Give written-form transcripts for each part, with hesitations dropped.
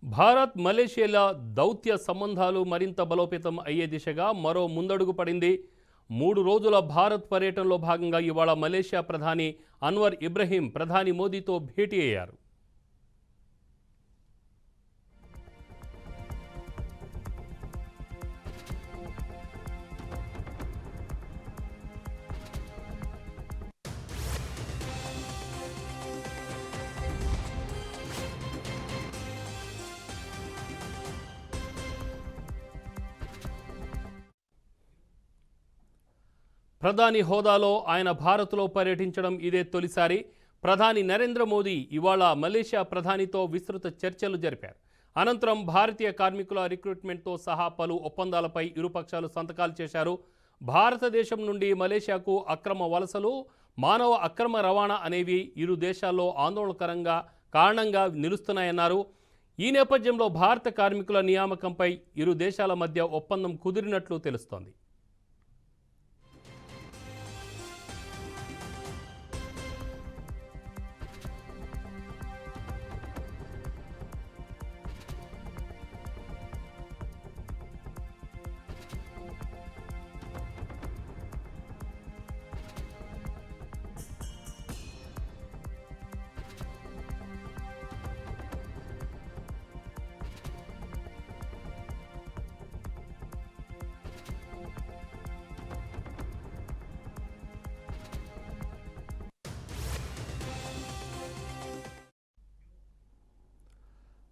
భారత్ మలేషియాల దౌత్య సంబంధాలు మరింత బలోపేతం అయ్యే దిశగా మరో ముందడుగు పడింది. 3 రోజుల భారత్ పర్యటనలో భాగంగా ఇవాళ మలేషియా ప్రధాని అన్వర్ ఇబ్రహీం ప్రధాని మోదీతో భేటీ అయ్యారు. ప్రధాని హోదాలో ఆయన భారత్లో పర్యటించడం ఇదే తొలిసారి. ప్రధాని నరేంద్ర మోదీ ఇవాళ మలేషియా ప్రధానితో విస్తృత చర్చలు జరిపారు. అనంతరం భారతీయ కార్మికుల రిక్రూట్మెంట్తో సహా పలు ఒప్పందాలపై ఇరుపక్షాలు సంతకాలు చేశారు. భారతదేశం నుండి మలేషియాకు అక్రమ వలసలు, మానవ అక్రమ రవాణా అనేవి ఇరు దేశాల్లో ఆందోళనకరంగా కారణంగా నిలుస్తున్నాయన్నారు. ఈ నేపథ్యంలో భారత కార్మికుల నియామకంపై ఇరు దేశాల మధ్య ఒప్పందం కుదిరినట్లు తెలుస్తోంది.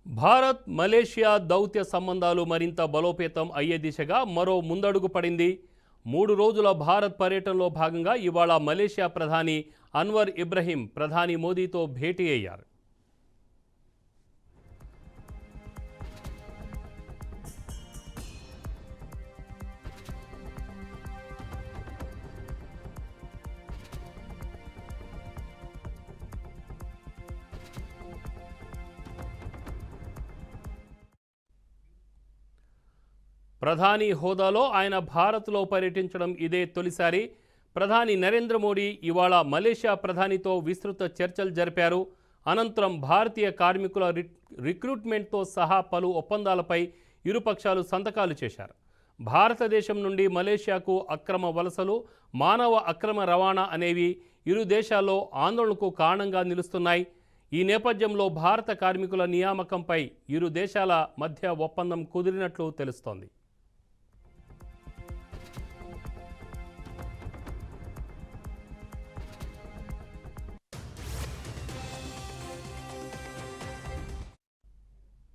భారత్ మలేషియా దౌత్య సంబంధాలు మరింత బలోపేతం అయ్యే దిశగా మరో ముందడుగు పడింది. 3 రోజుల భారత్ పర్యటనలో భాగంగా ఇవాళ మలేషియా ప్రధాని అన్వర్ ఇబ్రహీం ప్రధాని మోదీతో భేటీ అయ్యారు. ప్రధాని హోదాలో ఆయన భారత్లో పర్యటించడం ఇదే తొలిసారి. ప్రధాని నరేంద్ర మోడీ ఇవాళ మలేషియా ప్రధానితో విస్తృత చర్చలు జరిపారు. అనంతరం భారతీయ కార్మికుల రిక్రూట్మెంట్తో సహా పలు ఒప్పందాలపై ఇరుపక్షాలు సంతకాలు చేశారు. భారతదేశం నుండి మలేషియాకు అక్రమ వలసలు, మానవ అక్రమ రవాణా అనేవి ఇరు దేశాల్లో ఆందోళనకు కారణంగా నిలుస్తున్నాయి. ఈ నేపథ్యంలో భారత కార్మికుల నియామకంపై ఇరు దేశాల మధ్య ఒప్పందం కుదిరినట్లు తెలుస్తోంది.